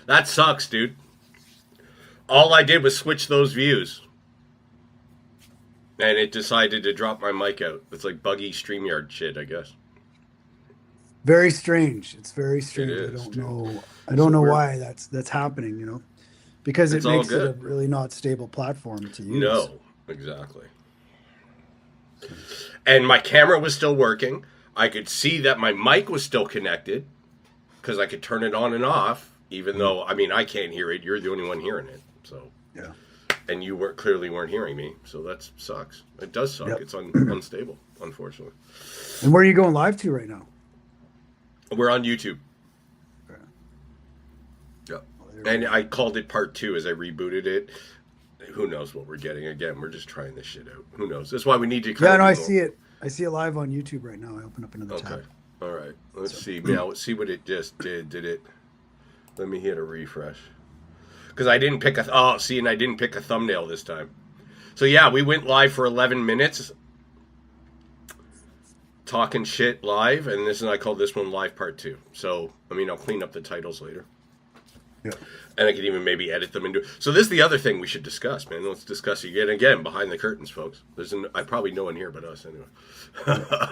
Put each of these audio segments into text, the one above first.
That sucks, dude. All I did was switch those views. And it decided to drop my mic out. It's like buggy StreamYard shit, I guess. Very strange. It's very strange. It is, I don't know why that's happening, because it It's all makes it a good. really not stable platform to use. No, exactly. And my camera was still working. I could see that my mic was still connected because I could turn it on and off, even though, I mean, I can't hear it. You're the only one hearing it. So, Yeah. and you clearly weren't hearing me. So that sucks. It does suck. Yep. It's unstable, unfortunately. And where are you going live to right now? We're on YouTube. Okay. Yep. Well, And I called it part 2 as I rebooted it. Who knows what we're getting? Again, we're just trying this shit out. Who knows? That's why we need to. Yeah, no, I see it. I see it live on YouTube right now. I open up another tab. Okay. All right. Let's see. Now, let's see what it just did. Did it? Let me hit a refresh. Because I didn't pick a. Oh, see, and I didn't pick a thumbnail this time. So yeah, we went live for 11 minutes, talking shit live, and I called this one live part 2. So I mean, I'll clean up the titles later. Yeah. And I could even maybe edit them into. So this is the other thing we should discuss, man. Let's discuss again behind the curtains, folks. I probably no one here but us anyway,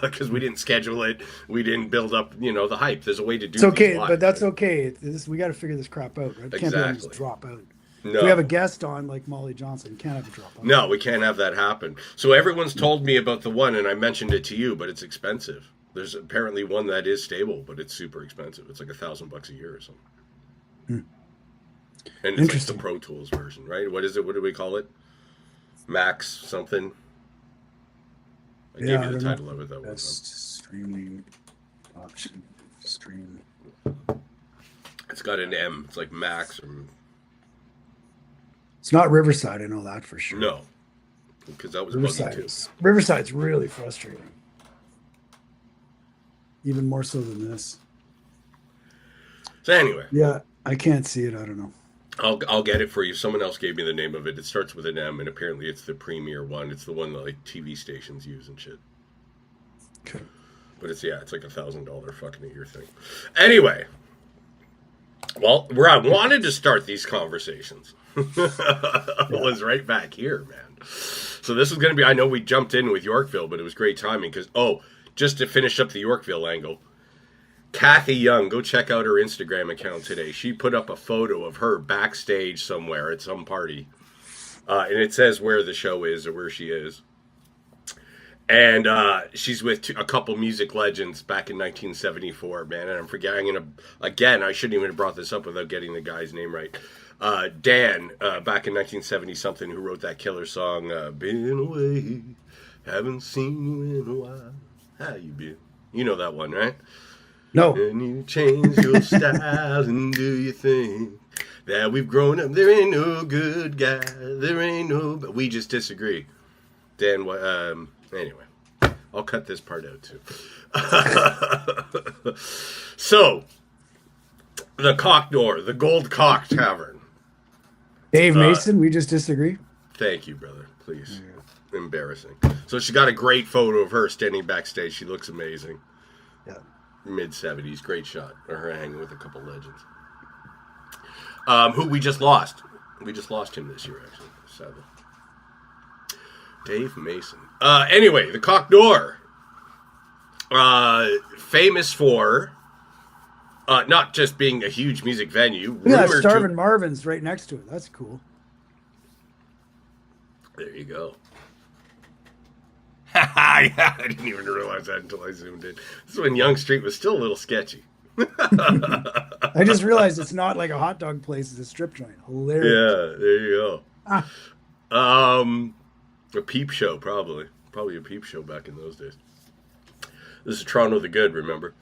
because we didn't schedule it. We didn't build up, the hype. There's a way to do. It's okay, these live, but that's right? okay. We got to figure this crap out, right? It can't be able to just Exactly. drop out. No. If we have a guest on like Molly Johnson, you can't have a drop out. No, we can't have that happen. So everyone's told me about the one, and I mentioned it to you, but it's expensive. There's apparently one that is stable, but it's super expensive. It's like $1,000 a year or something. And it's like the Pro Tools version, right? What is it? What do we call it? Max something. I gave you the title of it that one time. Best streaming option. Stream. It's got an M. It's like Max or It's not Riverside, I know that for sure. no, because that was buggy too. Riverside's really frustrating. Even more so than this. So anyway, Yeah, I can't see it. I don't know. I'll get it for you. Someone else gave me the name of it. It starts with an M, and apparently it's the premier one. It's the one that like TV stations use and shit. Okay. But it's like $1,000 fucking a year thing. Anyway, well, where I wanted to start these conversations was right back here, man. So this was going to be. I know we jumped in with Yorkville, but it was great timing because just to finish up the Yorkville angle. Kathy Young, go check out her Instagram account today. She put up a photo of her backstage somewhere at some party. And it says where the show is or where she is. And she's with a couple music legends back in 1974, man. And I'm forgetting, I shouldn't even have brought this up without getting the guy's name right. Dan, back in 1970-something, who wrote that killer song, Been Away, Haven't Seen You in a While. How you been? You know that one, right? No. And you change your style and do you think that we've grown up? There ain't no good guy. There ain't no. But we just disagree. Dan, anyway, I'll cut this part out too. So, the Cock Door, the Gold Cock Tavern. Dave Mason, we just disagree. Thank you, brother. Please. Yeah. Embarrassing. So she got a great photo of her standing backstage. She looks amazing. Yeah. Mid-70s, great shot of her hanging with a couple legends. Who we just lost. We just lost him this year, actually, sadly. Dave Mason. Anyway, the Cock Door. Famous for not just being a huge music venue. Yeah, Starvin' Marvin's right next to it. That's cool. There you go. Yeah, I didn't even realize that until I zoomed in. This is when Yonge Street was still a little sketchy. I just realized it's not like a hot dog place; it's a strip joint. Hilarious. Yeah, there you go. A peep show, probably a peep show back in those days. This is Toronto the Good, remember?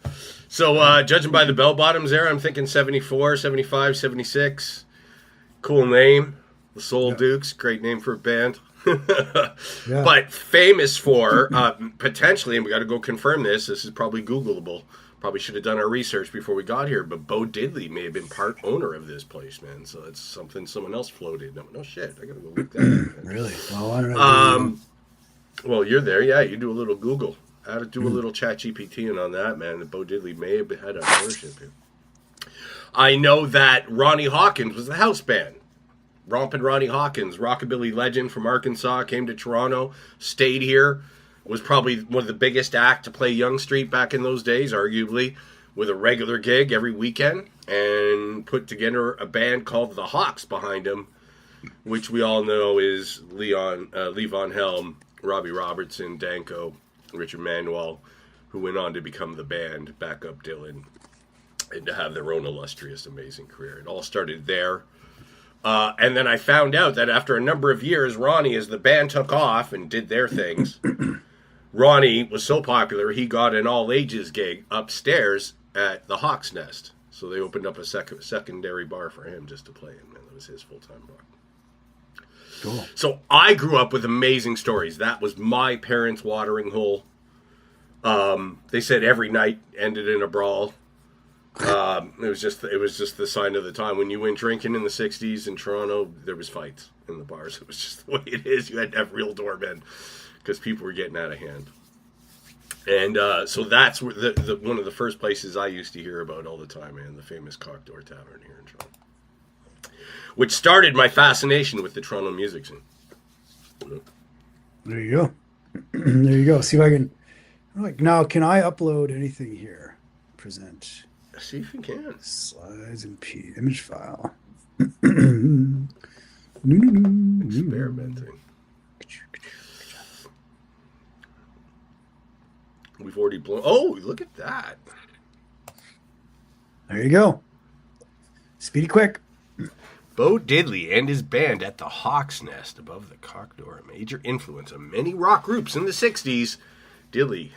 So, judging by the bell bottoms there, I'm thinking 74, 75, 76. Cool name. The Soul Dukes, great name for a band. But famous for, potentially, and we got to go confirm this is probably Googleable. Probably should have done our research before we got here, but Bo Diddley may have been part owner of this place, man. So it's something someone else floated. No shit, I got to go look that up. Really? Well, I don't know. Well, you're there, yeah. You do a little Google. How to do a little chat GPT on that, man. Bo Diddley may have had a ownership here. I know that Ronnie Hawkins was the house band. Rompin' Ronnie Hawkins, rockabilly legend from Arkansas, came to Toronto, stayed here, was probably one of the biggest act to play Yonge Street back in those days, arguably, with a regular gig every weekend, and put together a band called The Hawks behind him, which we all know is Levon Helm, Robbie Robertson, Danko, Richard Manuel, who went on to become the band, back up Dylan, and to have their own illustrious, amazing career. It all started there. And then I found out that after a number of years, Ronnie, as the band took off and did their things, Ronnie was so popular, he got an all-ages gig upstairs at the Hawk's Nest. So they opened up a secondary bar for him just to play in. Man, that was his full-time bar. Cool. So I grew up with amazing stories. That was my parents' watering hole. They said every night ended in a brawl. It was just the sign of the time. When you went drinking in the 60s in Toronto, there was fights in the bars. It was just the way it is. You had to have real doormen because people were getting out of hand. And so that's where the one of the first places I used to hear about all the time, man, the famous Cock Door Tavern here in Toronto, which started my fascination with the Toronto music scene. There you go. There you go. See if I can. Now, can I upload anything here? Present. See if you can. Slides and image file. Experimenting. We've already blown. Oh, look at that. There you go. Speedy quick. Bo Diddley and his band at the Hawk's Nest above the Cock Door, a major influence on many rock groups in the 60s. Diddley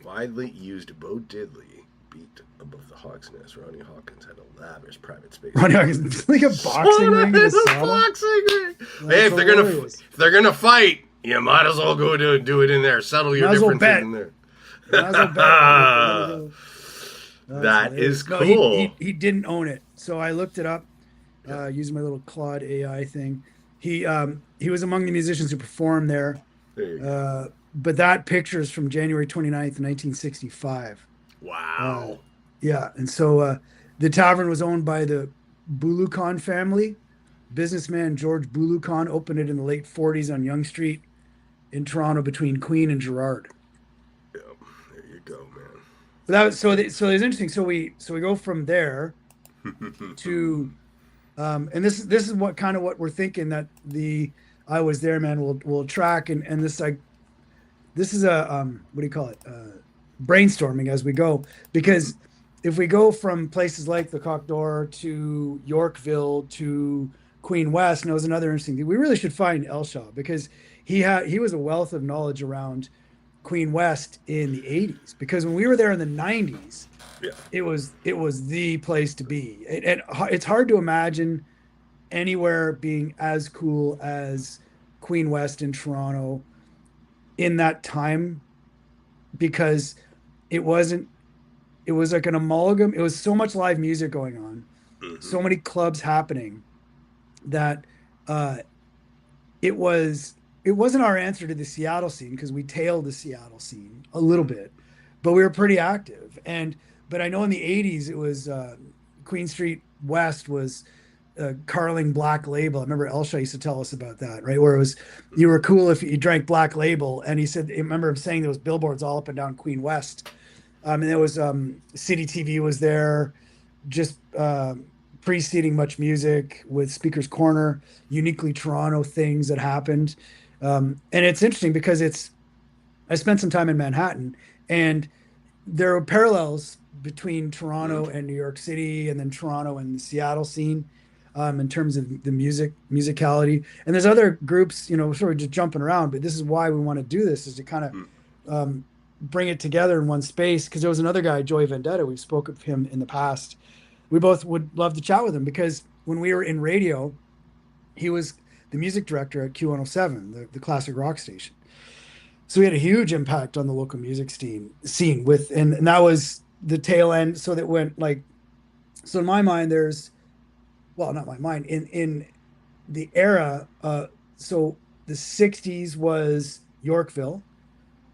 widely used Bo Diddley beat above the Hawk's Nest. Ronnie Hawkins had a lavish private space. Ronnie Hawkins, like a boxing ring. It's a boxing ring. Hey, if they're gonna fight, you might as well go do it in there. Settle your differences in there. That is cool. No, he didn't own it, so I looked it up using my little Claude AI thing. He was among the musicians who performed there. There you go. But that picture is from January 29th, 1965. Wow. Yeah, and so the tavern was owned by the Bulukan family. Businessman George Bulukan opened it in the late 40s on Yonge Street in Toronto between Queen and Gerrard. Yeah, there you go, man. But so it's interesting. So we go from there to, and this is what we're thinking that the I Was There Man will track, and this is a what do you call it? Brainstorming as we go, because if we go from places like the Cock Door to Yorkville to Queen West, and it was another interesting thing, we really should find Elshaw, because he was a wealth of knowledge around Queen West in the 80s, because when we were there in the 90s, yeah, it was the place to be. It's hard to imagine anywhere being as cool as Queen West in Toronto in that time, because it was like an amalgam. It was so much live music going on, so many clubs happening, that it wasn't our answer to the Seattle scene, because we tailed the Seattle scene a little bit, but we were pretty active. But I know in the 80s it was Queen Street West was Carling Black Label. I remember Elshaw used to tell us about that, right? Where it was, you were cool if you drank Black Label. And he said, I remember him saying there was billboards all up and down Queen West. And there was City TV was there, just preceding Much Music with Speaker's Corner, uniquely Toronto things that happened. And it's interesting because I spent some time in Manhattan, and there are parallels between Toronto and New York City, and then Toronto and the Seattle scene. In terms of the musicality. And there's other groups, sort of just jumping around, but this is why we want to do this, is to kind of bring it together in one space. Because there was another guy, Joey Vendetta, we've spoken of him in the past. We both would love to chat with him, because when we were in radio, he was the music director at Q107, the classic rock station. So he had a huge impact on the local music scene with, and that was the tail end. So that went so in my mind, not my mind, in the era, so the 60s was Yorkville,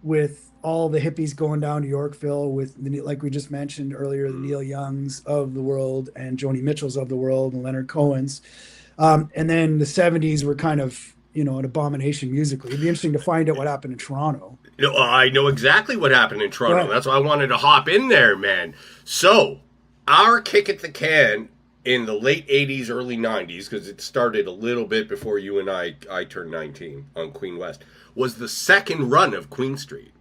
with all the hippies going down to Yorkville with like we just mentioned earlier, the Neil Youngs of the world and Joni Mitchells of the world and Leonard Cohen's. And then the 70s were kind of, an abomination musically. It'd be interesting to find out what happened in Toronto. I know exactly what happened in Toronto. That's why I wanted to hop in there, man. So, our kick at the can in the late 80s, early 90s, because it started a little bit before you and I turned 19 on Queen West, was the second run of Queen Street.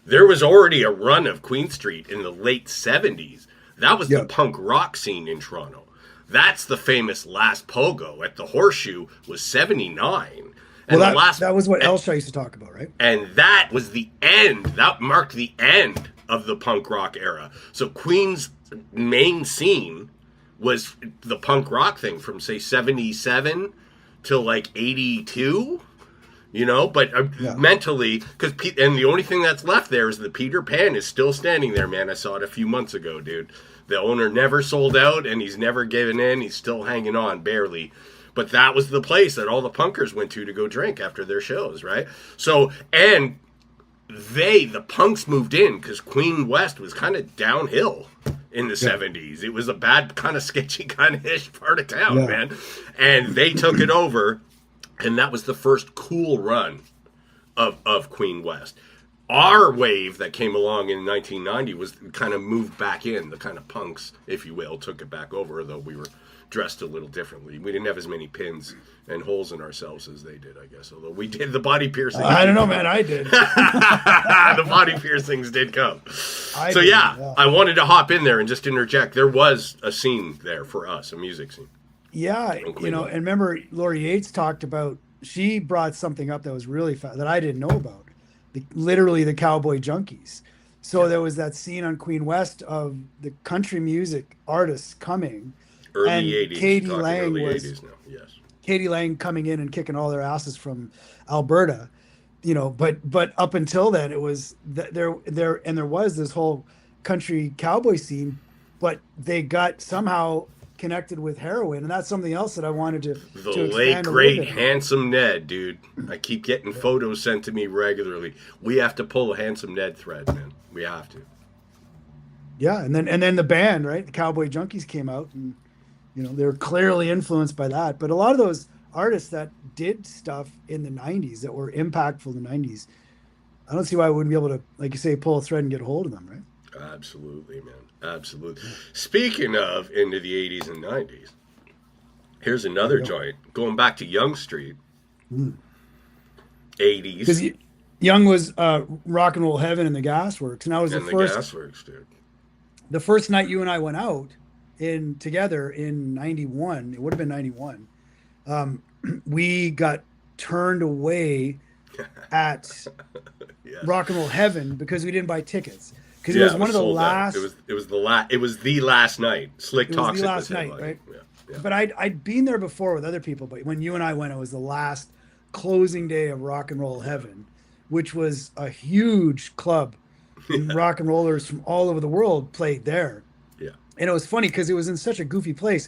There was already a run of Queen Street in the late 70s. That was the punk rock scene in Toronto. That's the famous Last Pogo at the Horseshoe was 79. And well, that was what Elsha used to talk about, right? And that was the end. That marked the end of the punk rock era. So Queen's main scene was the punk rock thing from, say, 77 till, like, 82, But mentally, and the only thing that's left there is the Peter Pan is still standing there, man. I saw it a few months ago, dude. The owner never sold out, and he's never given in. He's still hanging on, barely. But that was the place that all the punkers went to go drink after their shows, right? So, and the punks moved in because Queen West was kind of downhill in the 70s. It was a bad, kind of sketchy, kind of ish part of town, man. And they took it over, and that was the first cool run of Queen West. Our wave that came along in 1990 was kind of moved back in. The kind of punks, if you will, took it back over, though we were dressed a little differently. We didn't have as many pins and holes in ourselves as they did, I guess. Although we did the body piercings. I don't know, man. I did. The body piercings did come. I wanted to hop in there and just interject. There was a scene there for us, a music scene. Yeah, and remember Lori Yates talked about, she brought something up that was really that I didn't know about. Literally the Cowboy Junkies. So there was that scene on Queen West of the country music artists coming. Early 80s. Katie Lang early was 80s now. Yes. Katie Lang coming in and kicking all their asses from Alberta, but up until then it was there was this whole country cowboy scene, but they got somehow connected with heroin, and that's something else that I wanted to the late great Handsome Ned, dude. I keep getting photos sent to me regularly. We have to pull a Handsome Ned thread, man. We have to. Yeah, and then the band, right? The Cowboy Junkies came out, and they were clearly influenced by that. But a lot of those artists that did stuff in the 90s that were impactful in the 90s, I don't see why I wouldn't be able to, like you say, pull a thread and get a hold of them, right? Absolutely, man. Absolutely. Speaking of into the 80s and 90s, here's another joint. Going back to Yonge Street. 80s. Because Yonge was rock and roll heaven in the Gasworks. And I was the first. Gasworks, dude. The first night you and I went out together in 91, it would have been 91, we got turned away at Rock and Roll Heaven because we didn't buy tickets. Because it was one of the last. It was the last night. Slick Toxic was the last night, right? Yeah. But I'd been there before with other people. But when you and I went, it was the last closing day of Rock and Roll Heaven, which was a huge club. And rock and rollers from all over the world played there. Yeah. And it was funny because it was in such a goofy place.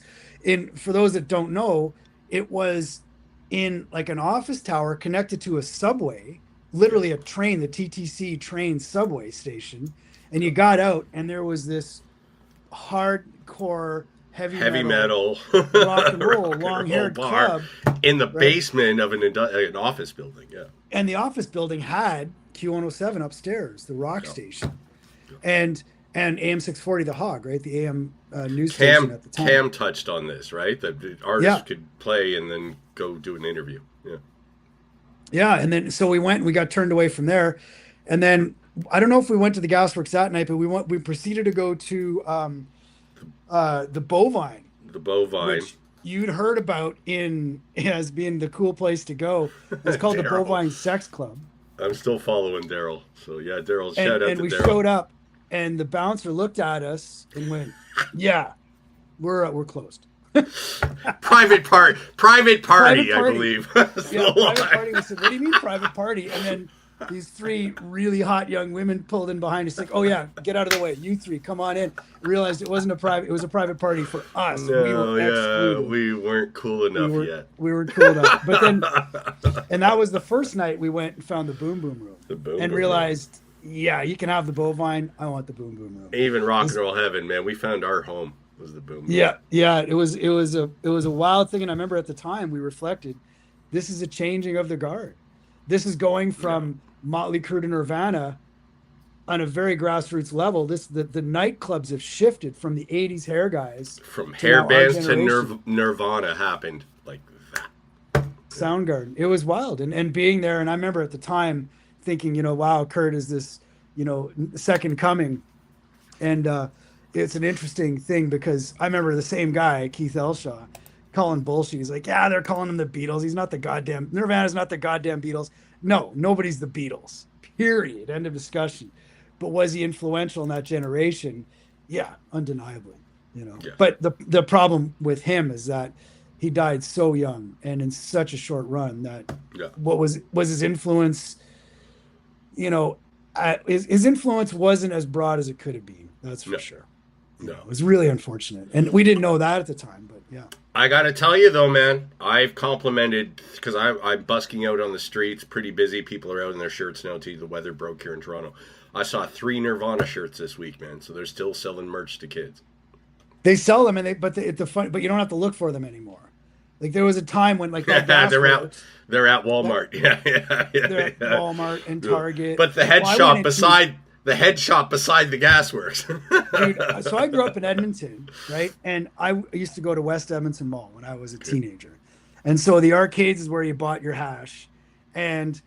For those that don't know, it was in like an office tower connected to a subway, literally a train, the TTC train subway station. And you got out, and there was this hardcore heavy metal rock and roll long-haired club in the basement of an office building. Yeah, and the office building had Q107 upstairs, the rock station, and AM 640, the Hog, right, the AM news station at the time. Cam touched on this, right? That the artists could play and then go do an interview. Yeah, and then so we went, and we got turned away from there, and then. I don't know if we went to the Gasworks that night, but we proceeded to go to the Bovine. The Bovine. Which you'd heard about as being the cool place to go. It's called the Bovine Sex Club. I'm still following Daryl. So yeah, Daryl, shout out to Daryl. And we showed up, and the bouncer looked at us and went, "Yeah, we're closed." Private party, I believe. Private party. We said, "What do you mean private party?" And then these three really hot young women pulled in behind us, like, oh yeah, get out of the way, you three, come on in. Realized it wasn't a private; it was a private party for us. We were No, yeah, excluded. we weren't cool enough yet. We weren't cool enough. But then, and that was the first night we went and found the Boom Boom Room The boom and boom realized, yeah, you can have the bovine. I want the Boom Boom Room. Even rock and roll heaven, man. We found our home was the boom. Yeah, yeah, it was a wild thing, and I remember at the time we reflected, this is a changing of the guard. This is going from Motley Crue to Nirvana on a very grassroots level. The nightclubs have shifted from the '80s hair guys From to hair now our bands to generation. Nirvana happened like that. Soundgarden. It was wild, and being there, and I remember at the time thinking, wow, Kurt is this, second coming, and it's an interesting thing because I remember the same guy, Keith Elshaw, calling bullshit. He's like, yeah, they're calling him the Beatles. He's not the goddamn Nirvana's not the goddamn Beatles. No, nobody's the Beatles. Period. End of discussion. But was he influential in that generation? Yeah, undeniably. Yeah. But the problem with him is that he died so young and in such a short run that what was his influence, his influence wasn't as broad as it could have been. That's for sure. No. It was really unfortunate. And we didn't know that at the time, but yeah. I gotta tell you though, man, I've complimented because I'm busking out on the streets, pretty busy. People are out in their shirts now. Too, the weather broke here in Toronto. I saw 3 Nirvana shirts this week, man. So they're still selling merch to kids. They sell them, but you don't have to look for them anymore. Like there was a time when like that they're at Walmart. They're at Walmart and Target. But the head shop beside the gasworks. Dude, so I grew up in Edmonton, right? And I used to go to West Edmonton Mall when I was a teenager. And so the arcades is where you bought your hash. And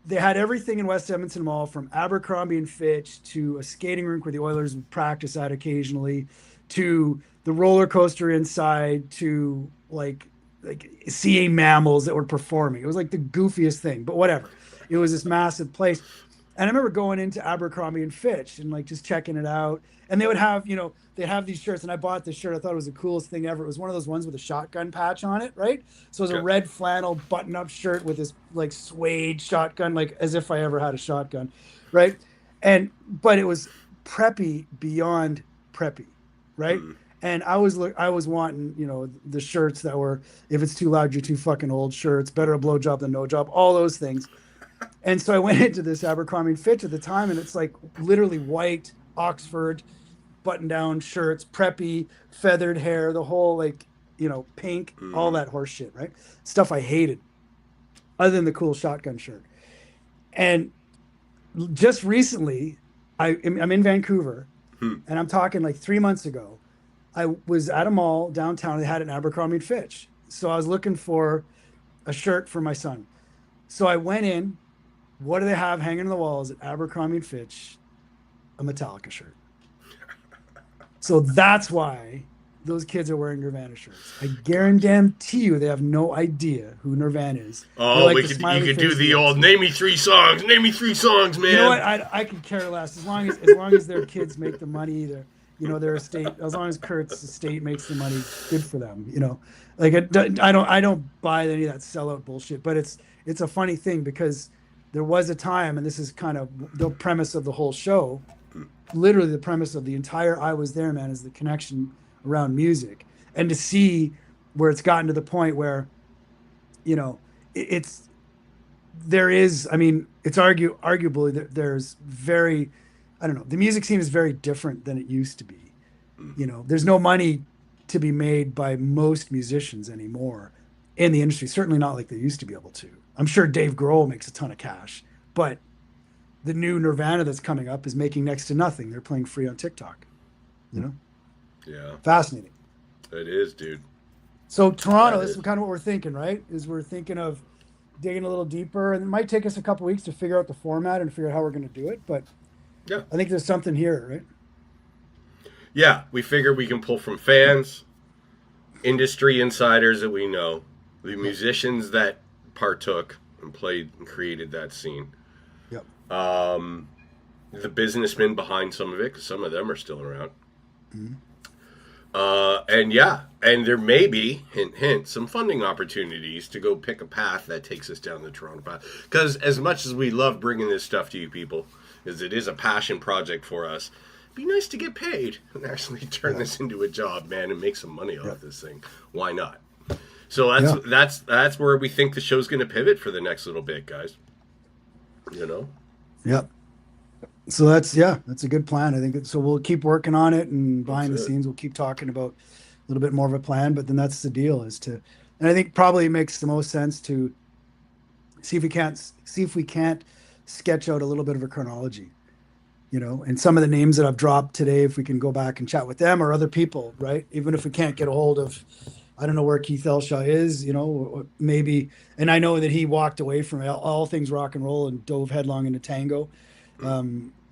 they had everything in West Edmonton Mall from Abercrombie and Fitch to a skating rink where the Oilers would practice at occasionally to the roller coaster inside to like seeing mammals that were performing. It was like the goofiest thing, but whatever. It was this massive place. And I remember going into Abercrombie and Fitch and like just checking it out. And they would have, they'd have these shirts. And I bought this shirt. I thought it was the coolest thing ever. It was one of those ones with a shotgun patch on it, right? So it was a red flannel button-up shirt with this like suede shotgun, like as if I ever had a shotgun, right? But it was preppy beyond preppy, right? Mm. And I was wanting, the shirts that were, if it's too loud, you're too fucking old shirts, better a blowjob than no job, all those things. And so I went into this Abercrombie and Fitch at the time, and it's like literally white Oxford button-down shirts, preppy, feathered hair, the whole pink, all that horse shit, right? Stuff I hated, other than the cool shotgun shirt. And just recently, I'm in Vancouver, and I'm talking like 3 months ago. I was at a mall downtown. They had an Abercrombie and Fitch, so I was looking for a shirt for my son. So I went in. What do they have hanging on the walls at Abercrombie and Fitch? A Metallica shirt. So that's why those kids are wearing Nirvana shirts. I guarantee you they have no idea who Nirvana is. Oh, you could do the old name me 3 songs. Name me 3 songs, man. You know what? I could care less as long as their kids make the money. Their estate, as long as Kurt's estate makes the money, good for them. Like I don't buy any of that sellout bullshit. But it's a funny thing because there was a time, and this is kind of the premise of the whole show, literally the premise of the entire I Was There, man, is the connection around music. And to see where it's gotten to the point where, it's arguably that there's very, I don't know, the music scene is very different than it used to be. There's no money to be made by most musicians anymore in the industry, certainly not like they used to be able to. I'm sure Dave Grohl makes a ton of cash, but the new Nirvana that's coming up is making next to nothing. They're playing free on TikTok. Yeah. Fascinating. It is, dude. So Toronto, this is kind of what we're thinking, right? Is we're thinking of digging a little deeper, and it might take us a couple weeks to figure out the format and figure out how we're going to do it, but yeah, I think there's something here, right? Yeah, we figure we can pull from fans, industry insiders that we know, the musicians that partook and played and created that scene. Yep. The businessmen behind some of it, because some of them are still around. Mm-hmm. And there may be, hint, hint, some funding opportunities to go pick a path that takes us down the Toronto path. Because as much as we love bringing this stuff to you people, as it is a passion project for us, it'd be nice to get paid and actually turn this into a job, man, and make some money off this thing. Why not? So that's where we think the show's going to pivot for the next little bit, guys. You know? Yep. So that's a good plan. I think so. We'll keep working on it, and behind the scenes, we'll keep talking about a little bit more of a plan. But then that's the deal, and I think probably it makes the most sense to see if we can't sketch out a little bit of a chronology, and some of the names that I've dropped today, if we can go back and chat with them or other people, right? Even if we can't get a hold of, I don't know where Keith Elshaw is, maybe, and I know that he walked away from all things rock and roll and dove headlong into tango.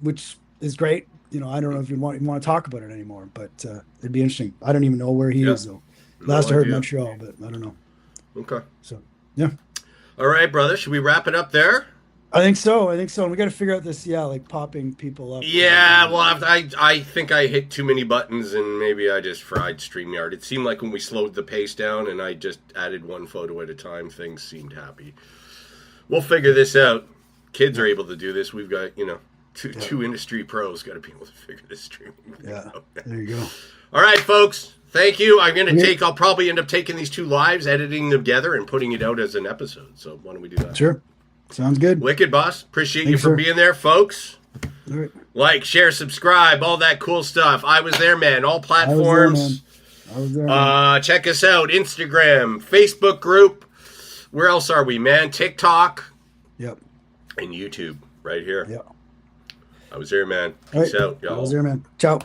Which is great. I don't know if you want to talk about it anymore, but it'd be interesting. I don't even know where he is though. Last I heard Montreal, but I don't know. Okay. So yeah. All right, brother. Should we wrap it up there? I think so. And we got to figure out this, like popping people up. Yeah, well, I think I hit too many buttons and maybe I just fried StreamYard. It seemed like when we slowed the pace down and I just added one photo at a time, things seemed happy. We'll figure this out. Kids are able to do this. We've got, two industry pros got to be able to figure this streaming thing out. There you go. All right, folks. Thank you. I'll probably end up taking these two lives, editing them together, and putting it out as an episode. So why don't we do that? Sure. Sounds good. Wicked, boss. Appreciate you for being there, folks. All right. Like, share, subscribe, all that cool stuff. I was there, man. All platforms. I was there, man. Check us out. Instagram, Facebook group. Where else are we, man? TikTok. Yep. And YouTube right here. Yep. I was there, man. Peace out, y'all. I was there, man. Ciao.